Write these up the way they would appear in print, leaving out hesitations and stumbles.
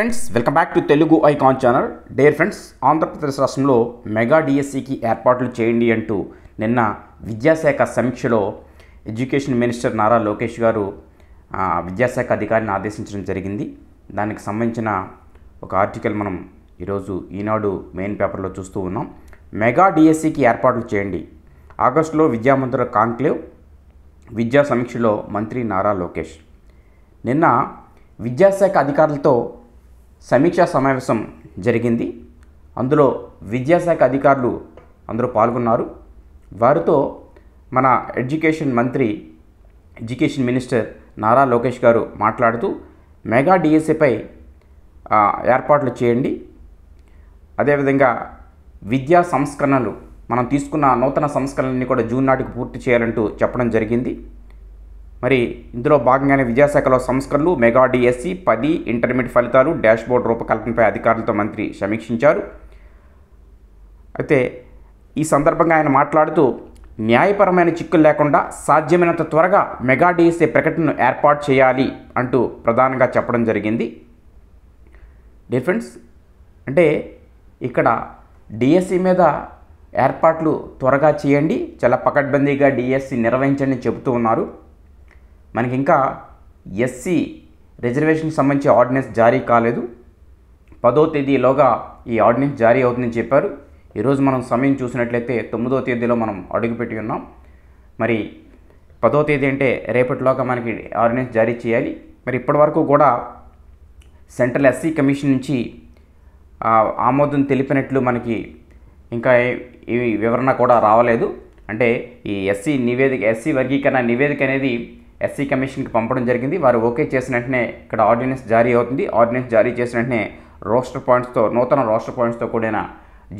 Friends, welcome back to Telugu icon channel. Dare friends, Andhra Pradesh రాష్ట్రంలో mega డిఎస్సికి ఏర్పాట్లు చేయండి అంటూ నిన్న విద్యాశాఖ సమీక్షలో ఎడ్యుకేషన్ మినిస్టర్ నారా లోకేష్ గారు విద్యాశాఖ అధికారిని ఆదేశించడం జరిగింది. దానికి సంబంధించిన ఒక ఆర్టికల్ మనం ఈరోజు ఈనాడు మెయిన్ పేపర్లో చూస్తూ ఉన్నాం. మెగా డిఎస్సికి ఏర్పాట్లు చేయండి, ఆగస్టులో విద్యామంత్రుల కాంక్లేవ్, విద్యా సమీక్షలో మంత్రి నారా లోకేష్. నిన్న విద్యాశాఖ అధికారులతో సమీక్షా సమావేశం జరిగింది. అందులో విద్యాశాఖ అధికారులు అందరూ పాల్గొన్నారు. వారితో మన ఎడ్యుకేషన్ మినిస్టర్ నారా లోకేష్ గారు మాట్లాడుతూ మెగా డిఎస్సిపై ఏర్పాట్లు చేయండి, అదేవిధంగా విద్యా సంస్కరణలు మనం తీసుకున్న నూతన సంస్కరణలన్నీ కూడా జూన్ నాటికి పూర్తి చేయాలంటూ చెప్పడం జరిగింది. మరి ఇందులో భాగంగానే విద్యాశాఖలో సంస్కరణలు, మెగా డిఎస్సి 10 ఇంటర్మీడియట్ ఫలితాలు, డాష్బోర్డ్ రూపకల్పనపై అధికారులతో మంత్రి సమీక్షించారు. అయితే ఈ సందర్భంగా ఆయన మాట్లాడుతూ న్యాయపరమైన చిక్కులు లేకుండా సాధ్యమైనంత త్వరగా మెగా డిఎస్సి ప్రకటనను ఏర్పాటు చేయాలి అంటూ ప్రధానంగా చెప్పడం జరిగింది. డిఫరెన్స్ అంటే ఇక్కడ డిఎస్సి మీద ఏర్పాట్లు త్వరగా చేయండి, చాలా పకడ్బందీగా డిఎస్సి నిర్వహించండి చెబుతూ ఉన్నారు. మనకి ఇంకా ఎస్సీ రిజర్వేషన్కి సంబంధించి ఆర్డినెన్స్ జారీ కాలేదు. 10వ తేదీలోగా ఈ ఆర్డినెన్స్ జారీ అవుతుందని చెప్పారు. ఈరోజు మనం సమయం చూసినట్లయితే 9వ తేదీలో మనం అడుగుపెట్టి ఉన్నాం. మరి 10వ తేదీ అంటే రేపటిలోగా మనకి ఆర్డినెన్స్ జారీ చేయాలి. మరి ఇప్పటివరకు కూడా సెంట్రల్ ఎస్సీ కమిషన్ నుంచి ఆమోదం తెలిపినట్లు మనకి ఇంకా ఈ వివరణ కూడా రావలేదు. అంటే ఈ ఎస్సీ వర్గీకరణ నివేదిక అనేది ఎస్సీ కమిషన్కి పంపడం జరిగింది. వారు ఓకే చేసిన వెంటనే ఇక్కడ ఆర్డినెన్స్ జారీ అవుతుంది. ఆర్డినెన్స్ జారీ చేసిన వెంటనే నూతన రోస్టర్ పాయింట్స్తో కూడిన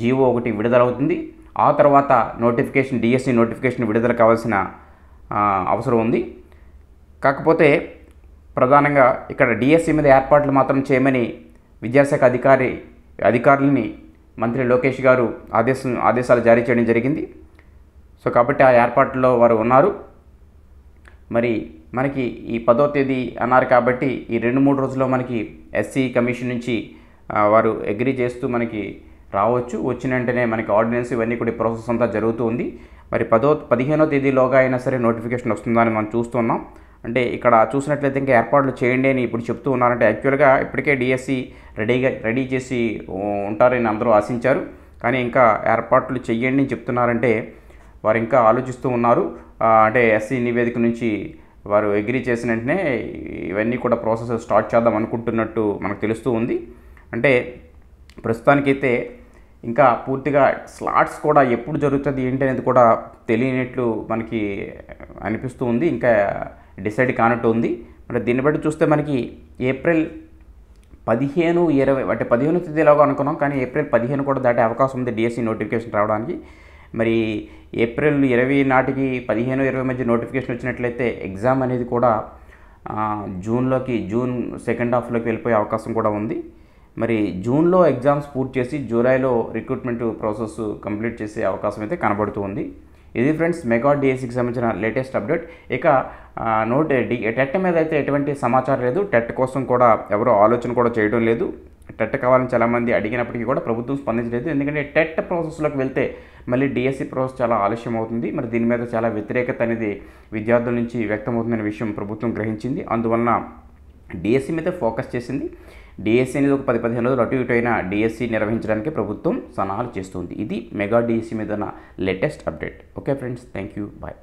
జీవో ఒకటి విడుదలవుతుంది. ఆ తర్వాత డిఎస్సి నోటిఫికేషన్ విడుదల కావాల్సిన అవసరం ఉంది. కాకపోతే ప్రధానంగా ఇక్కడ డిఎస్సి మీద ఏర్పాట్లు మాత్రం చేయమని విద్యాశాఖ అధికారులని మంత్రి లోకేష్ గారు ఆదేశాలు జారీ చేయడం జరిగింది. సో కాబట్టి ఆ ఏర్పాట్లలో వారు ఉన్నారు. మరి మనకి ఈ 10వ తేదీ అన్నారు కాబట్టి ఈ 2-3 రోజుల్లో మనకి ఎస్సీ కమిషన్ నుంచి వారు అగ్రీ చేస్తూ మనకి రావచ్చు. వచ్చిన వెంటనే మనకి ఆర్డినెన్స్ ఇవన్నీ కూడా ప్రాసెస్ అంతా జరుగుతూ ఉంది. మరి 15వ తేదీలోగా అయినా సరే నోటిఫికేషన్ వస్తుందని మనం చూస్తున్నాం. అంటే ఇక్కడ చూసినట్లయితే ఇంకా ఏర్పాట్లు చేయండి అని ఇప్పుడు చెప్తూ ఉన్నారంటే యాక్చువల్గా ఇప్పటికే డిఎస్సి రెడీ చేసి ఉంటారని అందరూ ఆశించారు. కానీ ఇంకా ఏర్పాట్లు చెయ్యండి అని చెప్తున్నారంటే వారు ఇంకా ఆలోచిస్తూ ఉన్నారు. అంటే ఎస్సీ నివేదిక నుంచి వారు అగ్రీ చేసిన వెంటనే ఇవన్నీ కూడా ప్రాసెస్ స్టార్ట్ చేద్దాం అనుకుంటున్నట్టు మనకు తెలుస్తూ ఉంది. అంటే ప్రస్తుతానికైతే ఇంకా పూర్తిగా స్లాట్స్ కూడా ఎప్పుడు జరుగుతుంది ఏంటి అనేది కూడా తెలియనట్లు మనకి అనిపిస్తూ ఉంది. ఇంకా డిసైడ్ కానట్టు ఉంది. అంటే దీన్ని బట్టి చూస్తే మనకి ఏప్రిల్ 15, 20 అంటే 15వ తేదీలోగా అనుకున్నాం, కానీ ఏప్రిల్ 15 కూడా దాటే అవకాశం ఉంది డిఎస్సి నోటిఫికేషన్ రావడానికి. మరి ఏప్రిల్ 20 నాటికి 15-20 మధ్య నోటిఫికేషన్ వచ్చినట్లయితే ఎగ్జామ్ అనేది కూడా జూన్ సెకండ్ హాఫ్లోకి వెళ్ళిపోయే అవకాశం కూడా ఉంది. మరి జూన్లో ఎగ్జామ్స్ పూర్తి చేసి జూలైలో రిక్రూట్మెంట్ ప్రాసెస్ కంప్లీట్ చేసే అవకాశం అయితే కనబడుతూ ఉంది. ఇది ఫ్రెండ్స్ మెగా డిఎస్సికి సంబంధించిన లేటెస్ట్ అప్డేట్. ఇక టెట్ మీద అయితే ఎటువంటి సమాచారం లేదు. టెట్ కోసం కూడా ఎవరో ఆలోచన కూడా చేయడం లేదు. టెట్ కావాలని చాలామంది అడిగినప్పటికీ కూడా ప్రభుత్వం స్పందించలేదు. ఎందుకంటే టెట్ ప్రాసెస్లోకి వెళ్తే మళ్ళీ డిఎస్సి ప్రాసెస్ చాలా ఆలస్యం అవుతుంది. మరి దీని మీద చాలా వ్యతిరేకత అనేది విద్యార్థుల నుంచి వ్యక్తమవుతుందనే విషయం ప్రభుత్వం గ్రహించింది. అందువలన డిఎస్సి మీద ఫోకస్ చేసింది. డిఎస్సి అనేది ఒక 10-15 రోజులు అటు ఇటు అయినా డిఎస్సి నిర్వహించడానికి ప్రభుత్వం సన్నాహాలు చేస్తుంది. ఇది మెగా డిఎస్సి మీద latest update. Okay friends, thank you, bye.